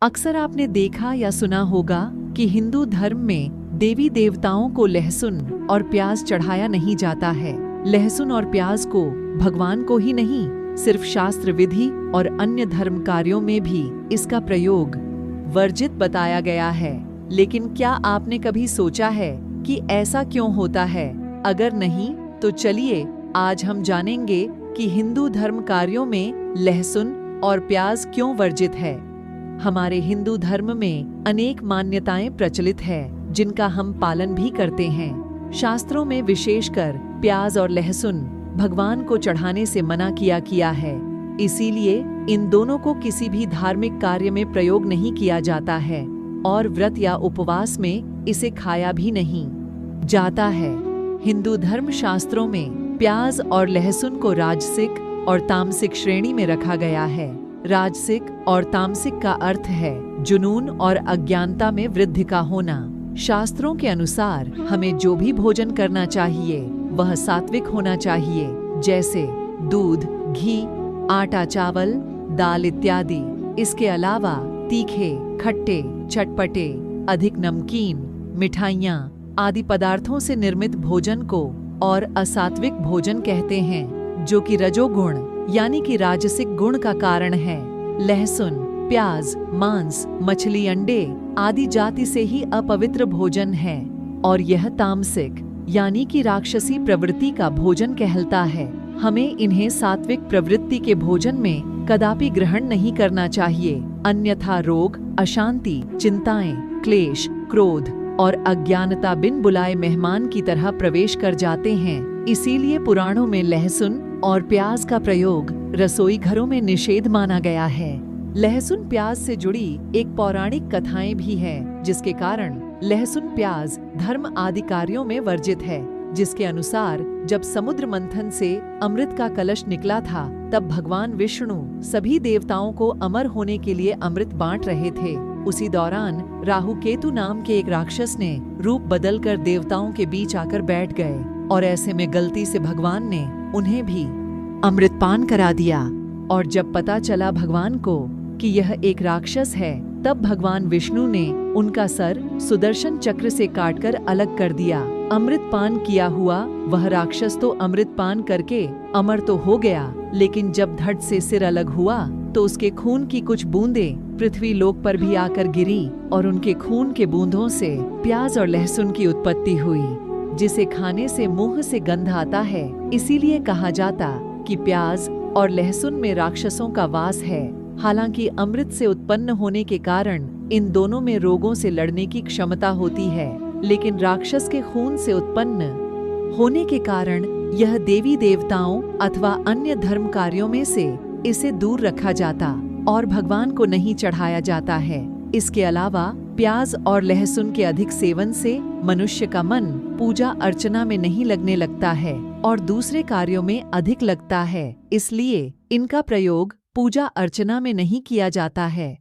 अक्सर आपने देखा या सुना होगा कि हिंदू धर्म में देवी देवताओं को लहसुन और प्याज चढ़ाया नहीं जाता है। लहसुन और प्याज को भगवान को ही नहीं, सिर्फ शास्त्र विधि और अन्य धर्म कार्यों में भी इसका प्रयोग वर्जित बताया गया है। लेकिन क्या आपने कभी सोचा है कि ऐसा क्यों होता है? अगर नहीं, तो चलिए आज हम जानेंगे कि हिंदू धर्म कार्यों में लहसुन और प्याज क्यों वर्जित है। हमारे हिंदू धर्म में अनेक मान्यताएं प्रचलित है, जिनका हम पालन भी करते हैं। शास्त्रों में विशेषकर प्याज और लहसुन भगवान को चढ़ाने से मना किया है। इसीलिए इन दोनों को किसी भी धार्मिक कार्य में प्रयोग नहीं किया जाता है और व्रत या उपवास में इसे खाया भी नहीं जाता है। हिंदू धर्म शास्त्रों में प्याज और लहसुन को राजसिक और तामसिक श्रेणी में रखा गया है। राजसिक और तामसिक का अर्थ है जुनून और अज्ञानता में वृद्धि का होना। शास्त्रों के अनुसार हमें जो भी भोजन करना चाहिए वह सात्विक होना चाहिए, जैसे दूध, घी, आटा, चावल, दाल इत्यादि। इसके अलावा तीखे, खट्टे, चटपटे, अधिक नमकीन, मिठाइयाँ आदि पदार्थों से निर्मित भोजन को और असात्विक भोजन कहते हैं, जो कि रजोगुण यानी कि राजसिक गुण का कारण है। लहसुन, प्याज, मांस, मछली, अंडे आदि जाति से ही अपवित्र भोजन है और यह तामसिक यानी कि राक्षसी प्रवृत्ति का भोजन कहलाता है। हमें इन्हें सात्विक प्रवृत्ति के भोजन में कदापि ग्रहण नहीं करना चाहिए, अन्यथा रोग, अशांति, चिंताएं, क्लेश, क्रोध और अज्ञानता बिन बुलाए मेहमान की तरह प्रवेश कर जाते हैं। इसीलिए पुराणों में लहसुन और प्याज का प्रयोग रसोई घरों में निषेध माना गया है। लहसुन प्याज से जुड़ी एक पौराणिक कथाएं भी है, जिसके कारण लहसुन प्याज धर्म आदि कार्यों में वर्जित है। जिसके अनुसार जब समुद्र मंथन से अमृत का कलश निकला था, तब भगवान विष्णु सभी देवताओं को अमर होने के लिए अमृत बांट रहे थे। उसी दौरान राहु केतु नाम के एक राक्षस ने रूप बदलकर देवताओं के बीच आकर बैठ गए और ऐसे में गलती से भगवान ने उन्हें भी अमृतपान करा दिया। और जब पता चला भगवान को कि यह एक राक्षस है, तब भगवान विष्णु ने उनका सर सुदर्शन चक्र से काटकर अलग कर दिया। अमृतपान किया हुआ वह राक्षस तो अमृतपान करके अमर तो हो गया, लेकिन जब धड़ से सिर अलग हुआ तो उसके खून की कुछ बूंदें पृथ्वी लोक पर भी आकर गिरी और उनके खून के बूंदों से प्याज और लहसुन की उत्पत्ति हुई, जिसे खाने से मुंह से गंध आता है। इसीलिए कहा जाता कि प्याज और लहसुन में राक्षसों का वास है। हालांकि अमृत से उत्पन्न होने के कारण इन दोनों में रोगों से लड़ने की क्षमता होती है, लेकिन राक्षस के खून से उत्पन्न होने के कारण यह देवी देवताओं अथवा अन्य धर्म कार्यों में से इसे दूर रखा जाता और भगवान को नहीं चढ़ाया जाता है। इसके अलावा प्याज और लहसुन के अधिक सेवन से मनुष्य का मन पूजा अर्चना में नहीं लगने लगता है और दूसरे कार्यों में अधिक लगता है। इसलिए इनका प्रयोग पूजा अर्चना में नहीं किया जाता है।